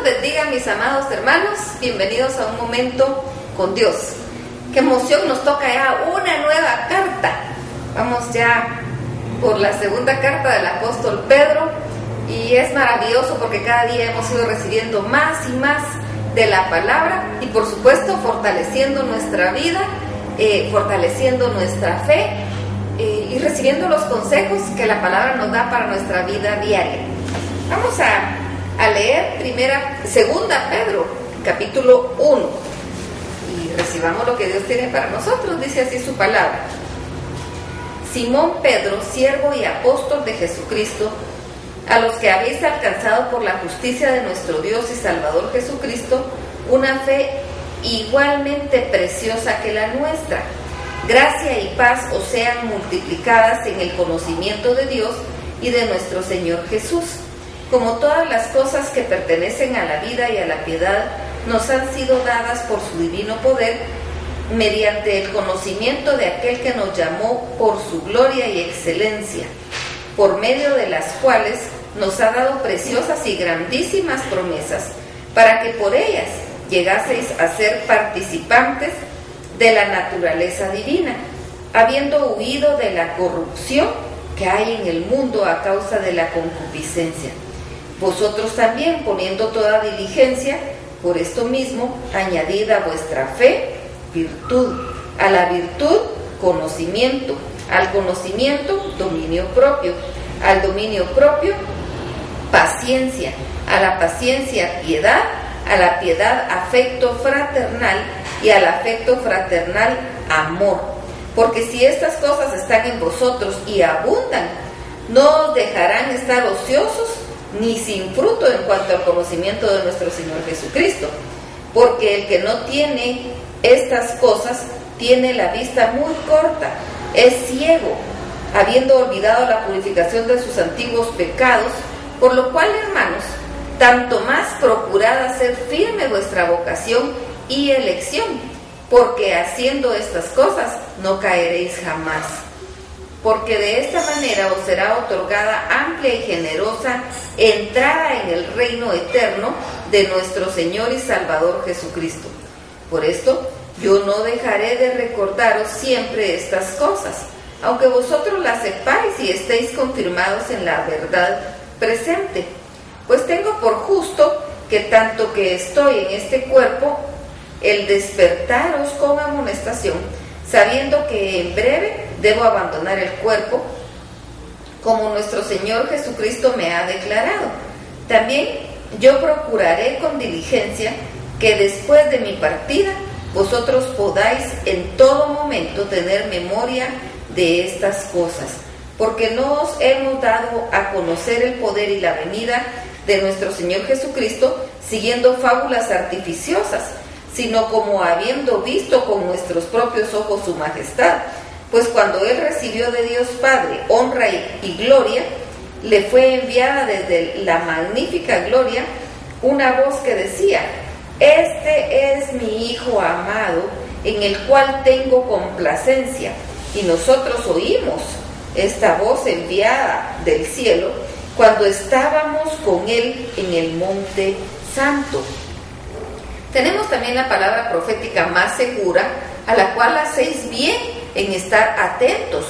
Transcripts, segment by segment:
los bendiga, mis amados hermanos. Bienvenidos a un momento con Dios. Qué emoción, nos toca ya una nueva carta. Vamos ya por la segunda carta del apóstol Pedro y es maravilloso porque cada día hemos ido recibiendo más y más de la palabra y por supuesto fortaleciendo nuestra vida, fortaleciendo nuestra fe y recibiendo los consejos que la palabra nos da para nuestra vida diaria. Vamos a leer segunda Pedro, capítulo 1, y recibamos lo que Dios tiene para nosotros. Dice así su palabra: Simón Pedro, siervo y apóstol de Jesucristo, a los que habéis alcanzado por la justicia de nuestro Dios y Salvador Jesucristo una fe igualmente preciosa que la nuestra. Gracia y paz os sean multiplicadas en el conocimiento de Dios y de nuestro Señor Jesús. Como todas las cosas que pertenecen a la vida y a la piedad nos han sido dadas por su divino poder, mediante el conocimiento de aquel que nos llamó por su gloria y excelencia, por medio de las cuales nos ha dado preciosas y grandísimas promesas, para que por ellas llegaseis a ser participantes de la naturaleza divina, habiendo huido de la corrupción que hay en el mundo a causa de la concupiscencia. Vosotros también, poniendo toda diligencia, por esto mismo, añadid a vuestra fe virtud, a la virtud conocimiento, al conocimiento dominio propio, al dominio propio paciencia, a la paciencia piedad, a la piedad afecto fraternal y al afecto fraternal amor. Porque si estas cosas están en vosotros y abundan, no os dejarán estar ociosos ni sin fruto en cuanto al conocimiento de nuestro Señor Jesucristo. Porque el que no tiene estas cosas tiene la vista muy corta, es ciego, habiendo olvidado la purificación de sus antiguos pecados, por lo cual, hermanos, tanto más procurad hacer firme vuestra vocación y elección, porque haciendo estas cosas no caeréis jamás. Porque de esta manera os será otorgada amplia y generosa entrada en el reino eterno de nuestro Señor y Salvador Jesucristo. Por esto, yo no dejaré de recordaros siempre estas cosas, aunque vosotros las sepáis y estéis confirmados en la verdad presente. Pues tengo por justo que tanto que estoy en este cuerpo, el despertaros con amonestación, sabiendo que en breve debo abandonar el cuerpo, como nuestro Señor Jesucristo me ha declarado. También yo procuraré con diligencia que después de mi partida vosotros podáis en todo momento tener memoria de estas cosas, porque no os hemos dado a conocer el poder y la venida de nuestro Señor Jesucristo siguiendo fábulas artificiosas, sino como habiendo visto con nuestros propios ojos su majestad. Pues cuando Él recibió de Dios Padre honra y gloria, le fue enviada desde la magnífica gloria una voz que decía: Este es mi Hijo amado, en el cual tengo complacencia. Y nosotros oímos esta voz enviada del cielo cuando estábamos con Él en el Monte Santo. Tenemos también la palabra profética más segura, a la cual hacéis bien en estar atentos,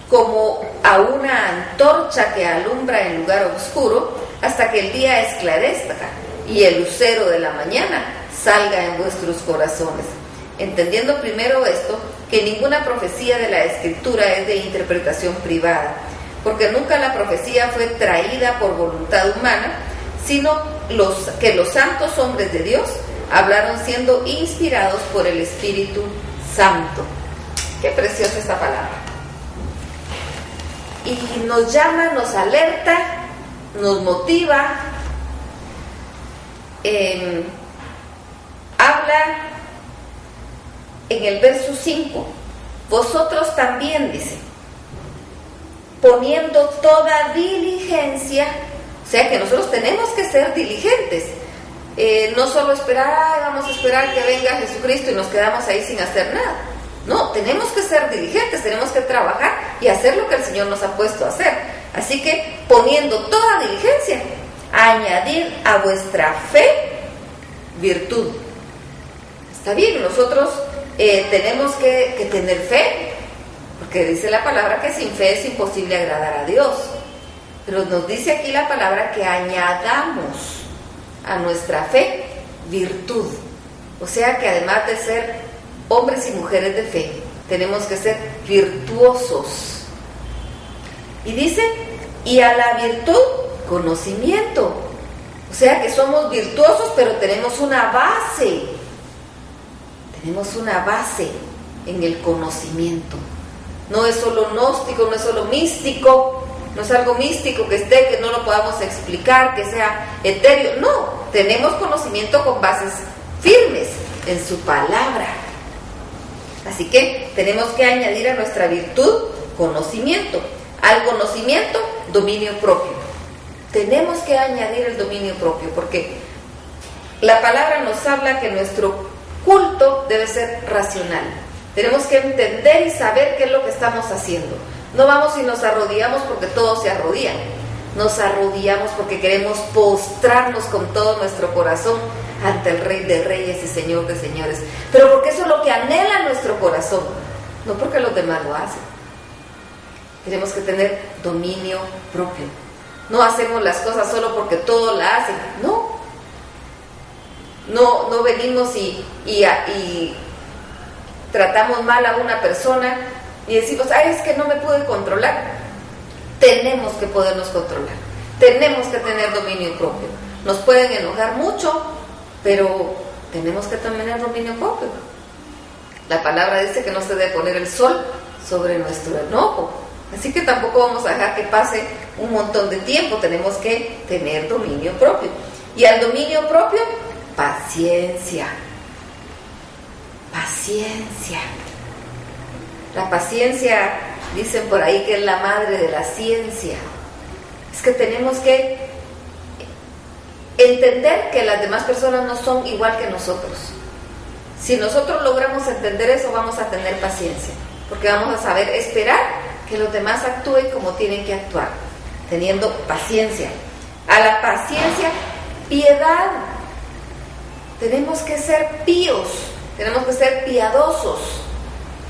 como a una antorcha que alumbra en lugar oscuro, hasta que el día esclarezca y el lucero de la mañana salga en vuestros corazones. Entendiendo primero esto, que ninguna profecía de la Escritura es de interpretación privada, porque nunca la profecía fue traída por voluntad humana, sino que los santos hombres de Dios hablaron siendo inspirados por el Espíritu Santo. Qué preciosa esta palabra. Y nos llama, nos alerta, nos motiva, habla en el verso 5, vosotros también, dice, poniendo toda diligencia, o sea que nosotros tenemos que ser diligentes, no solo esperar, vamos a esperar que venga Jesucristo y nos quedamos ahí sin hacer nada. No, tenemos que ser diligentes, tenemos que trabajar y hacer lo que el Señor nos ha puesto a hacer. Así que poniendo toda diligencia, añadir a vuestra fe virtud. Está bien, nosotros tenemos que tener fe, porque dice la palabra que sin fe es imposible agradar a Dios. Pero nos dice aquí la palabra que añadamos a nuestra fe virtud. O sea que además de ser hombres y mujeres de fe, tenemos que ser virtuosos. Y dice, y a la virtud, conocimiento. O sea que somos virtuosos, pero tenemos una base. Tenemos una base en el conocimiento. No es solo gnóstico, no es solo místico, no es algo místico que esté, que no lo podamos explicar, que sea etéreo. No, tenemos conocimiento con bases firmes en su palabra. Así que tenemos que añadir a nuestra virtud conocimiento. Al conocimiento, dominio propio. Tenemos que añadir el dominio propio, porque la palabra nos habla que nuestro culto debe ser racional. Tenemos que entender y saber qué es lo que estamos haciendo. No vamos y nos arrodillamos porque todos se arrodillan. Nos arrodillamos porque queremos postrarnos con todo nuestro corazón ante el Rey de Reyes y Señor de Señores. Pero porque eso es lo que anhela nuestro corazón, no porque los demás lo hacen. Tenemos que tener dominio propio. No hacemos las cosas solo porque todos la hacen. No venimos y tratamos mal a una persona y decimos, ay, es que no me pude controlar. Tenemos que podernos controlar. Tenemos que tener dominio propio. Nos pueden enojar mucho, pero tenemos que tener dominio propio. La palabra dice que no se debe poner el sol sobre nuestro enojo. Así que tampoco vamos a dejar que pase un montón de tiempo. Tenemos que tener dominio propio. Y al dominio propio, paciencia. Paciencia. La paciencia, dicen por ahí que es la madre de la ciencia. Es que tenemos que entender que las demás personas no son igual que nosotros. Si nosotros logramos entender eso, vamos a tener paciencia, porque vamos a saber esperar que los demás actúen como tienen que actuar, teniendo paciencia. A la paciencia, piedad. Tenemos que ser píos, tenemos que ser piadosos,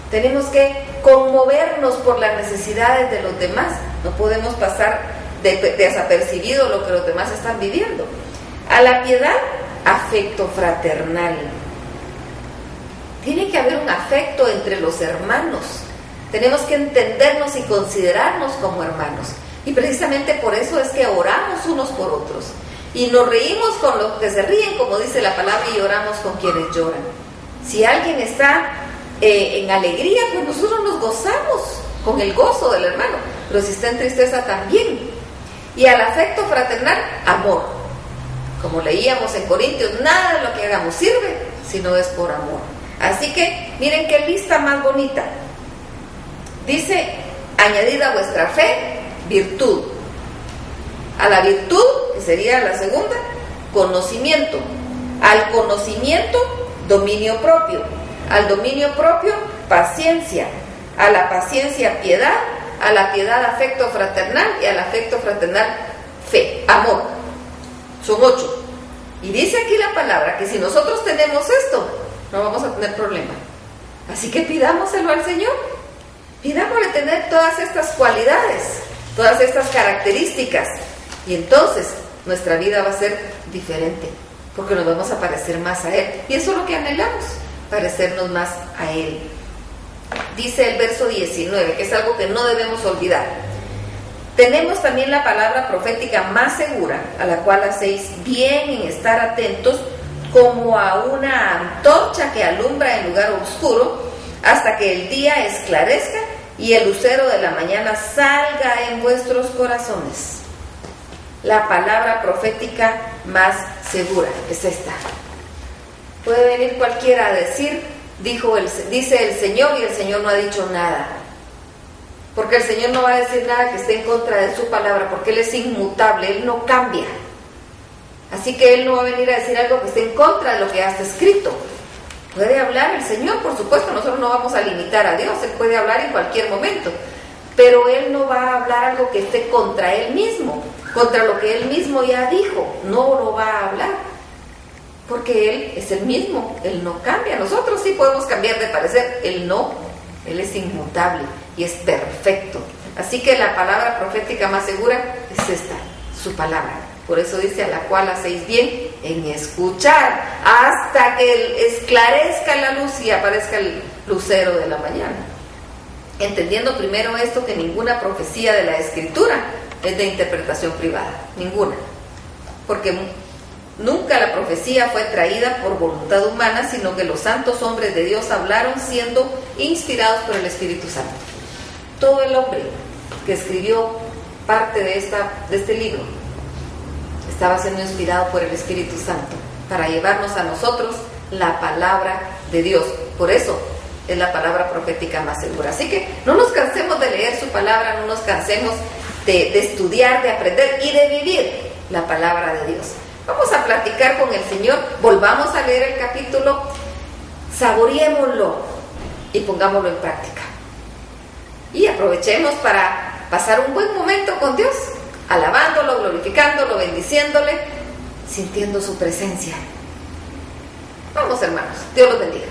tenemos que conmovernos por las necesidades de los demás. No podemos pasar desapercibido lo que los demás están viviendo. A la piedad, afecto fraternal. Tiene que haber un afecto entre los hermanos. Tenemos que entendernos y considerarnos como hermanos. Y precisamente por eso es que oramos unos por otros. Y nos reímos con los que se ríen, como dice la palabra, y lloramos con quienes lloran. Si alguien está en alegría, pues nosotros nos gozamos con el gozo del hermano. Pero si está en tristeza, también. Y al afecto fraternal, amor. Como leíamos en Corintios, nada de lo que hagamos sirve si no es por amor. Así que miren qué lista más bonita. Dice, añadid a vuestra fe virtud. A la virtud, que sería la segunda, conocimiento. Al conocimiento, dominio propio. Al dominio propio, paciencia. A la paciencia, piedad. A la piedad, afecto fraternal. Y al afecto fraternal, fe, amor. Son 8. Y dice aquí la palabra que si nosotros tenemos esto, no vamos a tener problema. Así que pidámoselo al Señor. Pidámosle tener todas estas cualidades, todas estas características. Y entonces nuestra vida va a ser diferente, porque nos vamos a parecer más a Él. Y eso es lo que anhelamos, parecernos más a Él. Dice el verso 19, que es algo que no debemos olvidar. Tenemos también la palabra profética más segura, a la cual hacéis bien en estar atentos, como a una antorcha que alumbra en lugar oscuro, hasta que el día esclarezca y el lucero de la mañana salga en vuestros corazones. La palabra profética más segura es esta. Puede venir cualquiera a decir, dice el Señor, y el Señor no ha dicho nada. Porque el Señor no va a decir nada que esté en contra de su palabra, porque Él es inmutable, Él no cambia. Así que Él no va a venir a decir algo que esté en contra de lo que ya está escrito. Puede hablar el Señor, por supuesto, nosotros no vamos a limitar a Dios, Él puede hablar en cualquier momento, pero Él no va a hablar algo que esté contra Él mismo, contra lo que Él mismo ya dijo, no lo va a hablar. porque Él es el mismo, Él no cambia. Nosotros sí podemos cambiar de parecer, Él no, Él es inmutable y es perfecto. Así que la palabra profética más segura es esta, su palabra. Por eso dice: a la cual hacéis bien en escuchar, hasta que esclarezca la luz y aparezca el lucero de la mañana. Entendiendo primero esto, que ninguna profecía de la Escritura es de interpretación privada, ninguna. Porque nunca la profecía fue traída por voluntad humana, sino que los santos hombres de Dios hablaron siendo inspirados por el Espíritu Santo. Todo el hombre que escribió parte de este libro estaba siendo inspirado por el Espíritu Santo para llevarnos a nosotros la palabra de Dios. Por eso es la palabra profética más segura. Así que no nos cansemos de leer su palabra, no nos cansemos de estudiar, de aprender y de vivir la palabra de Dios. Vamos a platicar con el Señor, volvamos a leer el capítulo, saboreémoslo y pongámoslo en práctica. Y aprovechemos para pasar un buen momento con Dios, alabándolo, glorificándolo, bendiciéndole, sintiendo su presencia. Vamos, hermanos, Dios los bendiga.